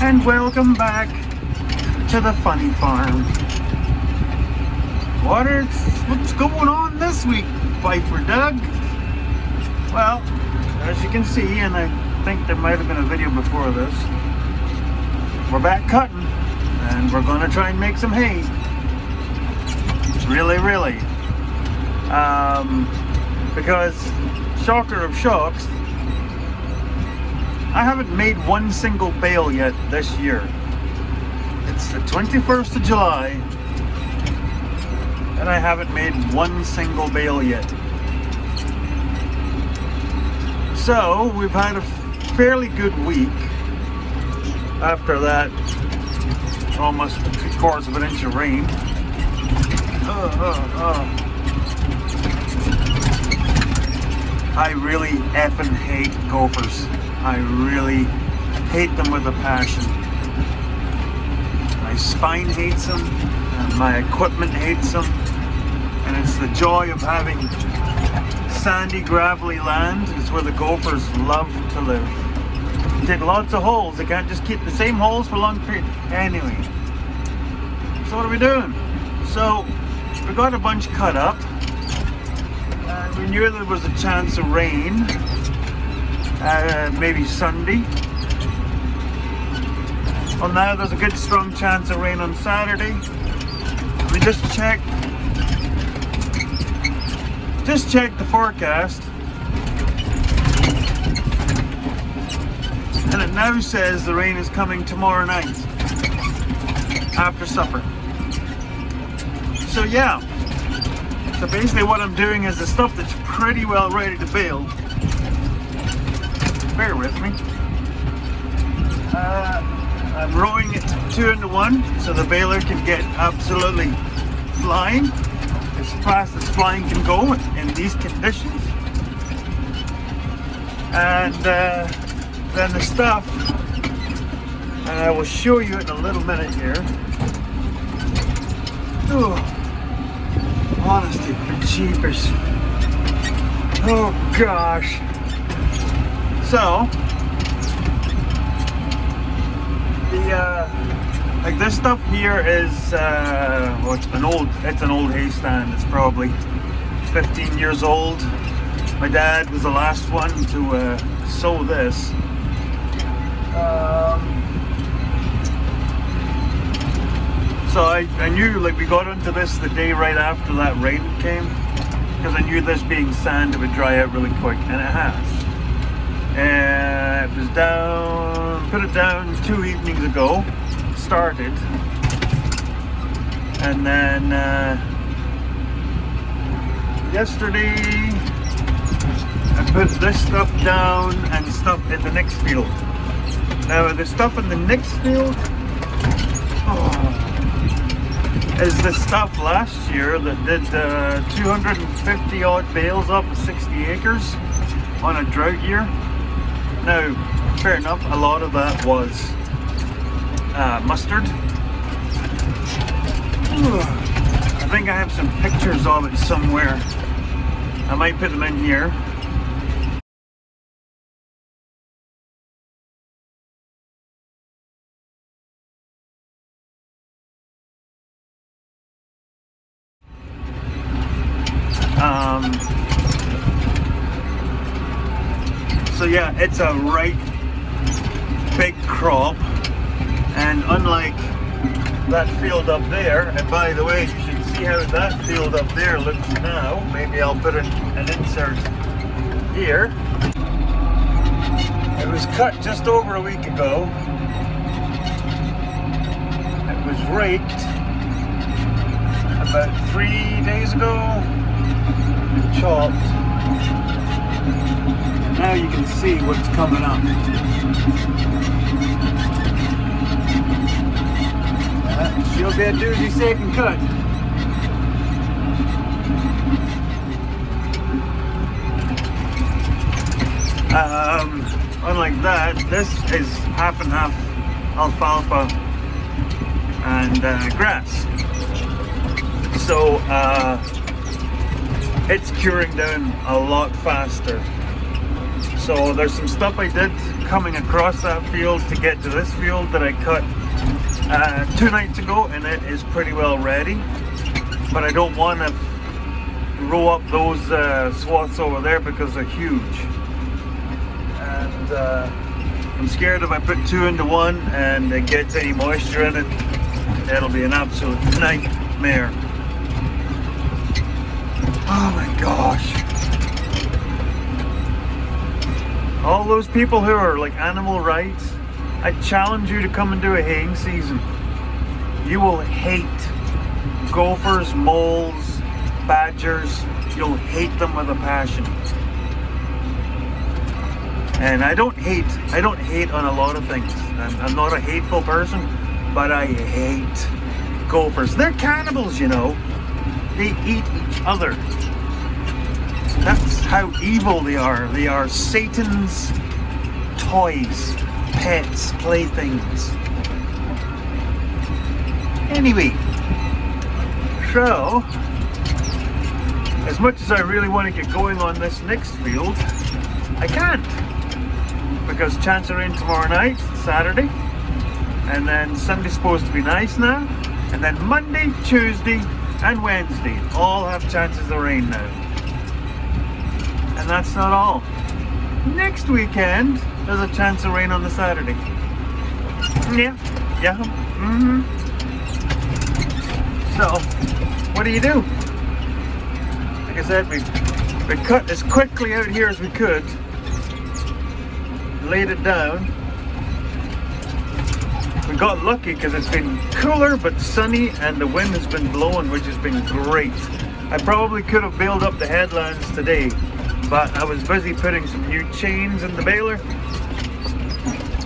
and welcome back to the funny farm. What's going on this week, Viper Doug? Well, as you can see, and I think there might have been a video before this, we're back cutting and we're going to try and make some hay. Really. Because, shocker of shocks, I haven't made one single bale yet this year. It's the 21st of July and I haven't made one single bale yet. So we've had a fairly good week after that almost 3/4 of an inch of rain. I really effing hate gophers. I really hate them with a passion. My spine hates them, and my equipment hates them, and it's the joy of having sandy, gravelly land. It's where the gophers love to live. Dig lots of holes. They can't just keep the same holes for long periods. Anyway, so what are we doing? So we got a bunch cut up. We knew there was a chance of rain, maybe Sunday. Well, now there's a good strong chance of rain on Saturday. We just checked the forecast, and it now says the rain is coming tomorrow night after supper. So yeah. So basically what I'm doing is the stuff that's pretty well ready to bale. Bear with me. I'm rowing it 2-1 so the baler can get absolutely flying, as fast as flying can go in these conditions. And then the stuff, and I will show you in a little minute here. Ooh. Honesty, jeepers. Oh gosh. So the like this stuff here is well, it's an old hay stand. It's probably 15 years old. My dad was the last one to sow this. So I knew, like, we got into this the day right after that rain came, because I knew this being sand, it would dry out really quick, and it has. And it was down, put it down 2 evenings ago, started, and then yesterday I put this stuff down and stuff in the next field. Now the stuff in the next field, is the stuff last year that did 250 odd bales off of 60 acres on a drought year. Now, fair enough, a lot of that was mustard. I think I have some pictures of it somewhere. I might put them in here. So yeah, it's a right big crop, and unlike that field up there, and by the way, you should see how that field up there looks now. Maybe I'll put an insert here. It was cut just over a week ago. It was raked about 3 days ago and chopped. Now you can see what's coming up. She'll be a doozy second cut. Unlike that, this is half and half alfalfa and grass. So it's curing down a lot faster. So there's some stuff I did coming across that field to get to this field that I cut 2 nights ago, and it is pretty well ready. But I don't want to row up those swaths over there because they're huge. And I'm scared if I put 2 into 1 and it gets any moisture in it, it'll be an absolute nightmare. Oh my gosh. All those people who are like animal rights, I challenge you to come and do a haying season. You will hate gophers, moles, badgers. You'll hate them with a passion. And I don't hate on a lot of things. I'm not a hateful person, but I hate gophers. They're cannibals, you know. They eat each other. That's how evil they are. They are Satan's toys, pets, playthings. Anyway, so as much as I really want to get going on this next field, I can't, because chance of rain tomorrow night, Saturday, and then Sunday's supposed to be nice now, and then Monday, Tuesday, and Wednesday all have chances of rain now. And that's not all. Next weekend, there's a chance of rain on the Saturday. Yeah. So, what do you do? Like I said, we cut as quickly out here as we could, laid it down. We got lucky because it's been cooler but sunny, and the wind has been blowing, which has been great. I probably could have baled up the headlands today, but I was busy putting some new chains in the baler.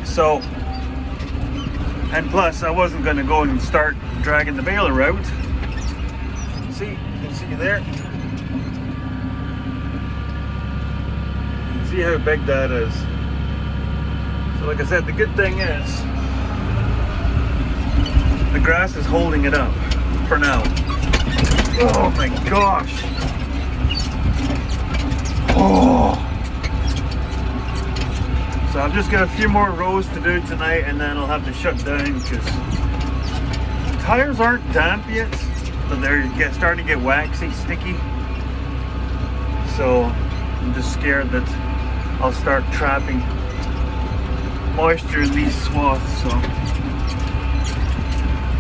So, and plus I wasn't going to go and start dragging the baler out. See, you can see there. You can see how big that is. So like I said, the good thing is the grass is holding it up for now. Oh my gosh. Oh. So I've just got a few more rows to do tonight, and then I'll have to shut down because tires aren't damp yet, but they're starting to get waxy, sticky. So I'm just scared that I'll start trapping moisture in these swaths. So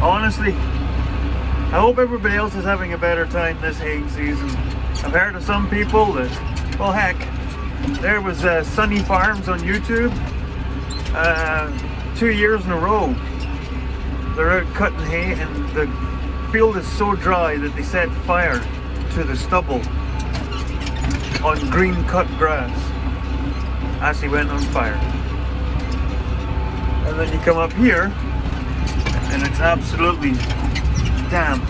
honestly, I hope everybody else is having a better time this haying season. I've heard of some people that, well heck, there was Sunny Farms on YouTube 2 years in a row. They're out cutting hay and the field is so dry that they set fire to the stubble on green cut grass as he went on fire. And then you come up here and it's absolutely damp,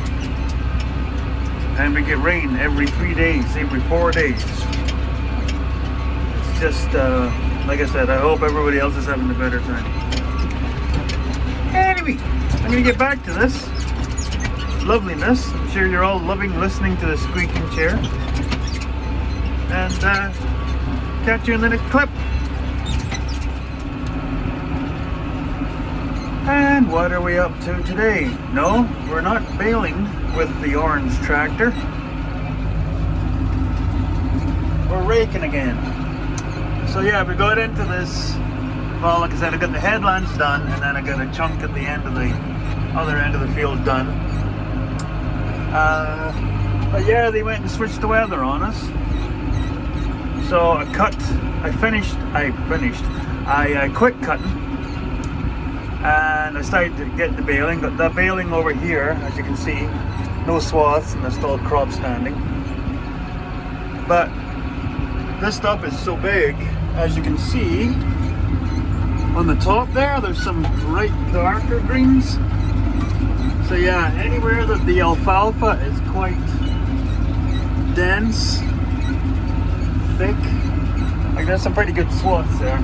and we get rain every 3 days, every 4 days. It's just like I said, I hope everybody else is having a better time. Anyway, I'm gonna get back to this loveliness. I'm sure you're all loving listening to the squeaking chair, and catch you in the next clip. And what are we up to today? No, we're not baling with the orange tractor. We're raking again. So yeah, we got into this, well, like I said, I got the headlands done, and then I got a chunk at the end of the other end of the field done. But yeah, they went and switched the weather on us. So I quit cutting. And I started to get the baling. Got the baling over here, as you can see, no swaths, and there's still crop standing. But this stuff is so big, as you can see on the top there, there's some bright darker greens. So yeah, anywhere that the alfalfa is quite dense, thick, like there's some pretty good swaths there.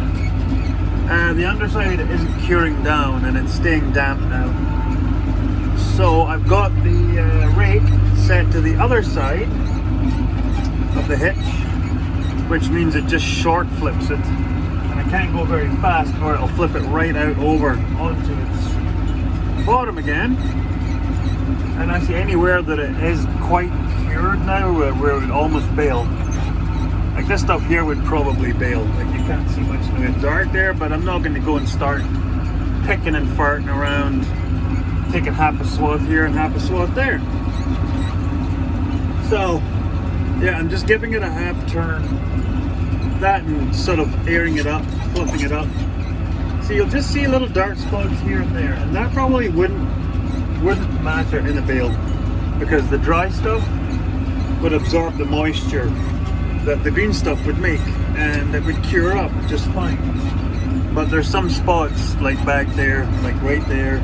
The underside isn't curing down and it's staying damp now. So I've got the rake set to the other side of the hitch, which means it just short flips it. And I can't go very fast or it'll flip it right out over onto its bottom again. And actually anywhere that it is quite cured now, where it would almost bale. Like this stuff here would probably bale. Like you can't see much in the dark there, but I'm not going to go and start picking and farting around, taking half a swath here and half a swath there. So yeah, I'm just giving it a half turn, that and sort of airing it up, fluffing it up. So you'll just see little dark spots here and there, and that probably wouldn't matter in a bale, because the dry stuff would absorb the moisture that the green stuff would make, and it would cure up just fine. But there's some spots like back there, like right there,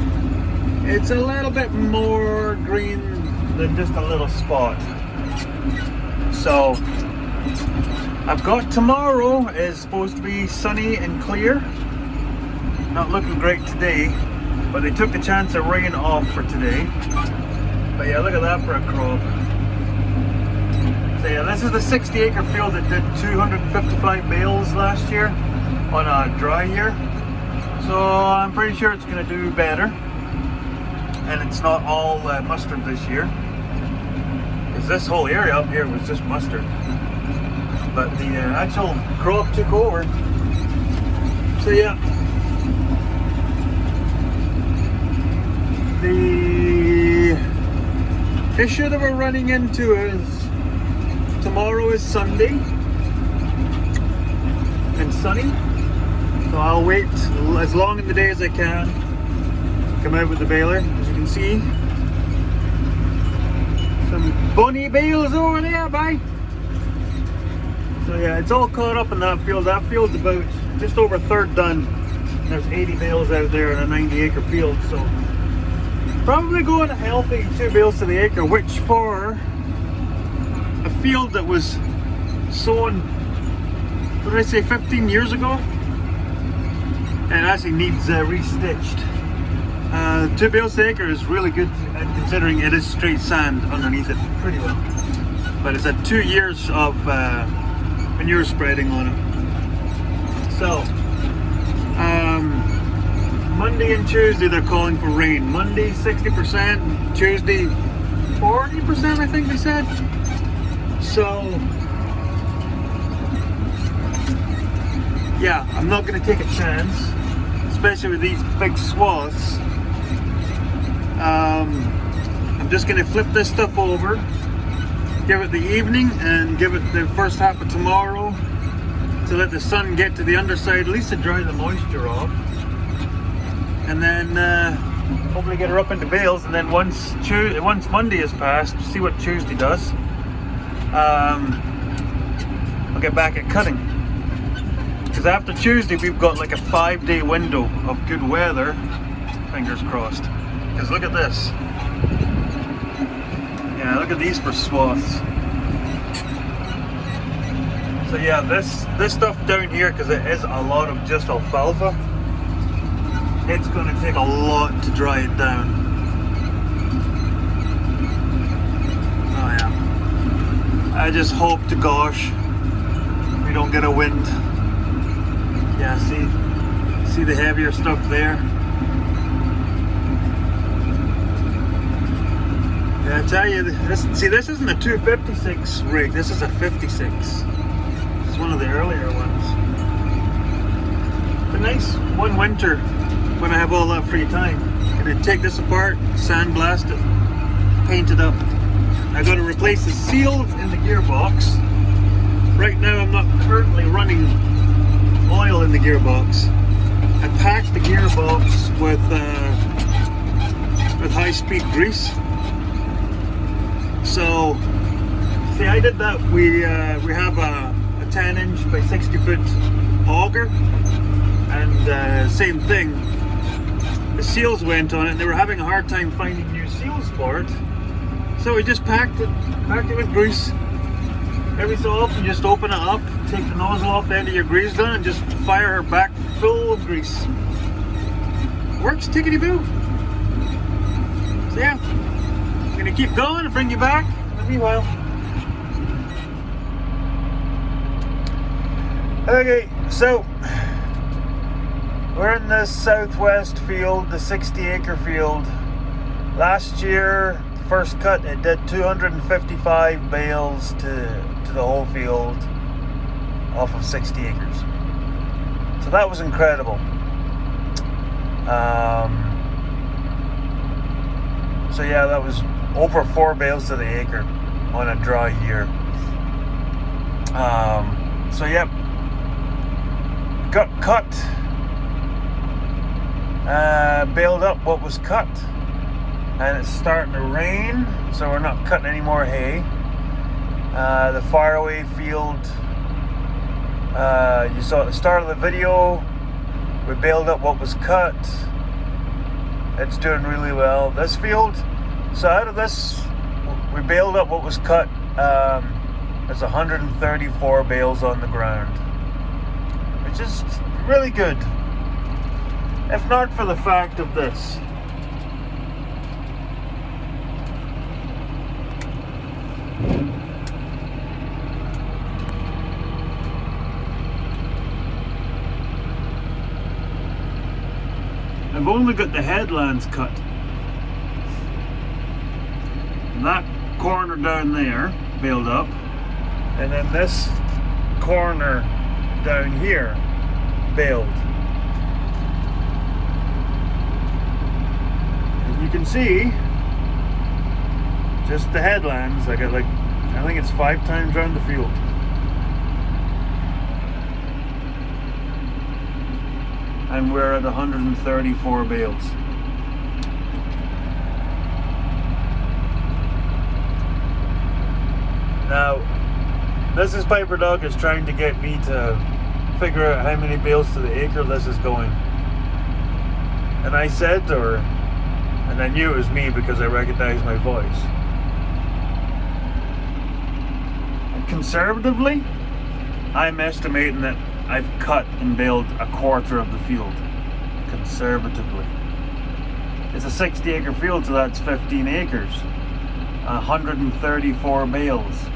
it's a little bit more green than just a little spot. So I've got tomorrow is supposed to be sunny and clear. Not looking great today, but they took the chance of rain off for today. But yeah, look at that for a crop. So yeah, this is the 60-acre field that did 255 bales last year on a dry year. So I'm pretty sure it's going to do better. And it's not all mustard this year. Because this whole area up here was just mustard. But the actual crop took over. So yeah. The issue that we're running into is tomorrow is Sunday and sunny, so I'll wait as long in the day as I can, come out with the baler. As you can see, some bunny bales over there, bye. So yeah, it's all caught up in that field. That field's about just over a third done. There's 80 bales out there in a 90-acre field, so probably going a healthy 2 bales to the acre, which for a field that was sown, what did I say, 15 years ago, and actually needs restitched. 2 bales to the acre is really good, and considering it is straight sand underneath it pretty well. But it's had 2 years of manure spreading on it. So Monday and Tuesday they're calling for rain. Monday 60%, Tuesday 40% I think they said. So yeah, I'm not going to take a chance, especially with these big swaths. I'm just going to flip this stuff over, give it the evening and give it the first half of tomorrow to let the sun get to the underside, at least to dry the moisture off. And then hopefully get her up into bales, and then once Monday is passed, see what Tuesday does. I'll get back at cutting, because after Tuesday we've got like a 5-day window of good weather, fingers crossed. Because look at this, yeah, look at these for swaths. So yeah, this stuff down here, because it is a lot of just alfalfa, it's going to take a lot to dry it down. Oh yeah. I just hope to gosh we don't get a wind. Yeah, see the heavier stuff there? Yeah, I tell you, this isn't a 256 rig, this is a 56. It's one of the earlier ones. But nice one winter, when I have all that free time, I'm gonna take this apart, sandblast it, paint it up. I got to replace the seals in the gearbox. Right now I'm not currently running oil in the gearbox. I packed the gearbox with high-speed grease. So, see, I did that. We have a 10-inch by 60-foot auger, and same thing. The seals went on it, and they were having a hard time finding new seals for it. So we just packed it with grease. Every so often, just open it up, take the nozzle off the end of your grease gun, and just fire her back full of grease. Works tickety-boo. So yeah, I'm gonna keep going and bring you back in a wee while. Okay, so we're in this southwest field, the 60-acre field. Last year, first cut, it did 255 bales to the whole field off of 60 acres. So that was incredible. So yeah, that was over 4 bales to the acre on a dry year. So yep, got cut, baled up what was cut, and it's starting to rain, so we're not cutting any more hay. The faraway field, you saw at the start of the video, we baled up what was cut. It's doing really well. This field, so out of this, we baled up what was cut. There's 134 bales on the ground, which is really good. If not for the fact of this. I've only got the headlands cut. And that corner down there, baled up. And then this corner down here, baled. And you can see, just the headlands, I got like, I think it's 5 times around the field. And we're at 134 bales. Now, Mrs. Piper Dog is trying to get me to figure out how many bales to the acre this is going. And I said to her, and I knew it was me because I recognized my voice. And conservatively, I'm estimating that I've cut and baled a quarter of the field, conservatively. It's a 60-acre field, so that's 15 acres. 134 bales.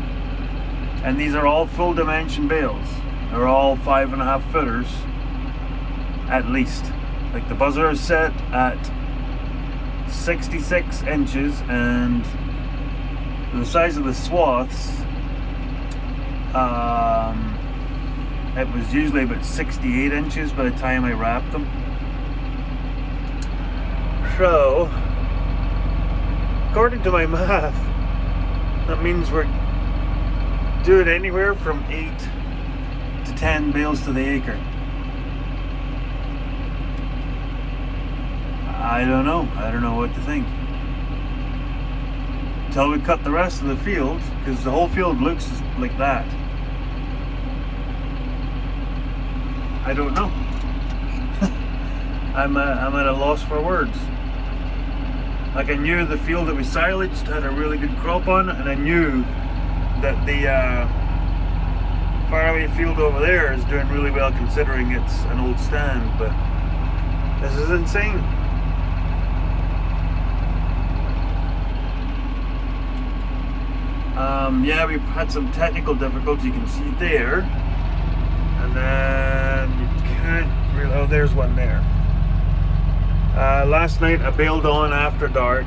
And these are all full dimension bales. They're all 5.5 footers, at least. Like the buzzer is set at 66 inches, and the size of the swaths, it was usually about 68 inches by the time I wrapped them. So, according to my math, that means we're doing anywhere from 8 to 10 bales to the acre. I don't know what to think. Until we cut the rest of the field, because the whole field looks like that. I don't know. I'm at a loss for words. Like, I knew the field that we silaged had a really good crop on it, and I knew that the faraway field over there is doing really well considering it's an old stand, but this is insane. Yeah, we've had some technical difficulties, you can see there. And then you can't really, oh, there's one there. Last night I baled on after dark,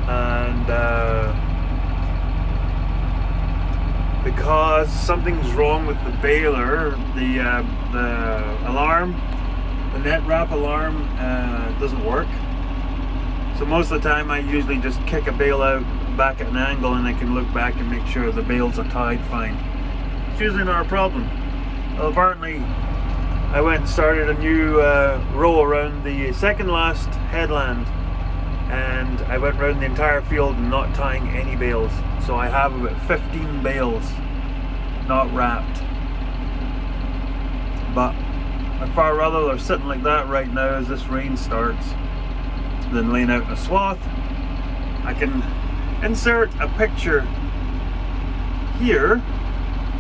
and because something's wrong with the baler, the alarm, the net wrap alarm doesn't work. So most of the time I usually just kick a bale out back at an angle, and I can look back and make sure the bales are tied fine. It's usually not a problem. Well, apparently I went and started a new row around the second last headland, and I went around the entire field not tying any bales. So I have about 15 bales not wrapped. But I'd far rather they're sitting like that right now as this rain starts than laying out in a swath. I can insert a picture here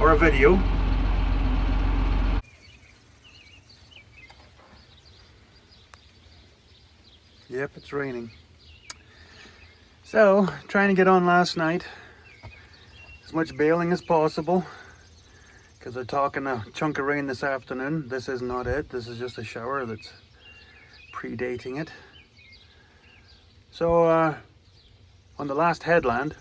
or a video. Yep, it's raining. So, trying to get on last night. As much baling as possible. because they're talking a chunk of rain this afternoon. This is not it. This is just a shower that's predating it. So on the last headland,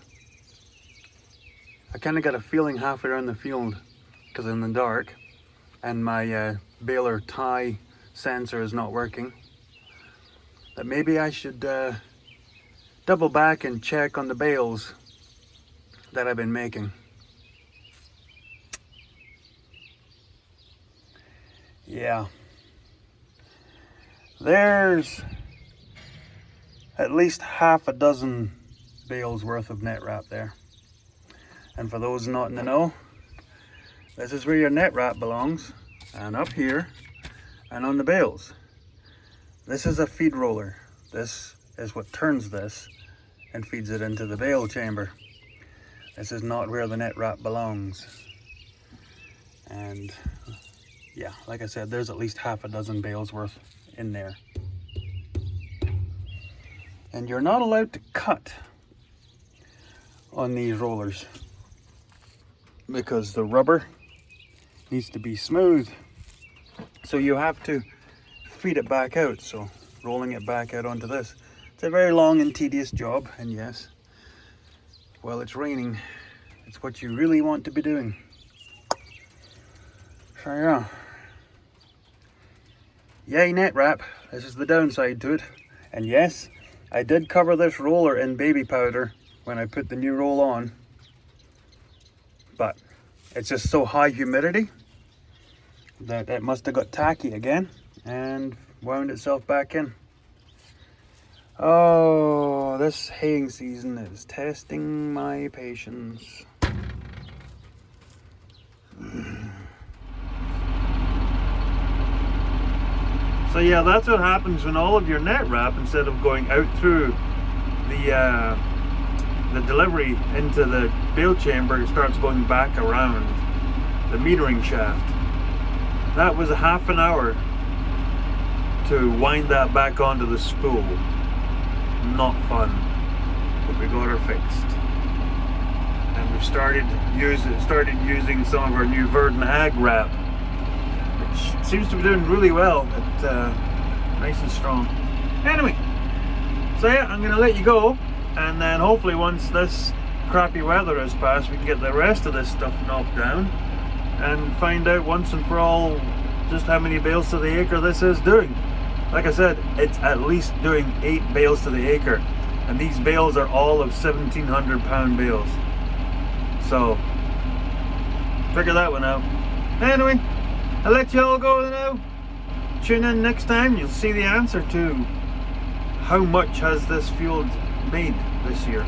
I kind of got a feeling halfway around the field, because I'm in the dark and my Baler tie sensor is not working, that maybe I should double back and check on the bales that I've been making. Yeah, there's at least half a dozen bales worth of net wrap there. And for those not in the know, this is where your net wrap belongs, and up here and on the bales. This is a feed roller. This is what turns this and feeds it into the bale chamber. This is not where the net wrap belongs. And yeah, like I said, there's at least half a dozen bales worth in there. And you're not allowed to cut on these rollers because the rubber needs to be smooth. So you have to feed it back out. So rolling it back out onto this. It's a very long and tedious job. And yes, while it's raining, it's what you really want to be doing. So yeah. Yay, net wrap. This is the downside to it. And yes, I did cover this roller in baby powder when I put the new roll on. But it's just so high humidity that it must have got tacky again and wound itself back in. Oh, this haying season is testing my patience. So yeah, that's what happens when all of your net wrap, instead of going out through the delivery into the bale chamber, starts going back around the metering shaft. That was a half an hour to wind that back onto the spool. Not fun, but we got her fixed. And we've started using some of our new Verdant Ag wrap, which seems to be doing really well. It's nice and strong. Anyway, so yeah, I'm gonna let you go, and then hopefully once this crappy weather has passed, we can get the rest of this stuff knocked down and find out once and for all just how many bales to the acre this is doing. Like I said, it's at least doing 8 bales to the acre, and these bales are all of 1,700 pound bales. So figure that one out. Anyway, I'll let you all go now. Tune in next time, you'll see the answer to how much has this field made this year.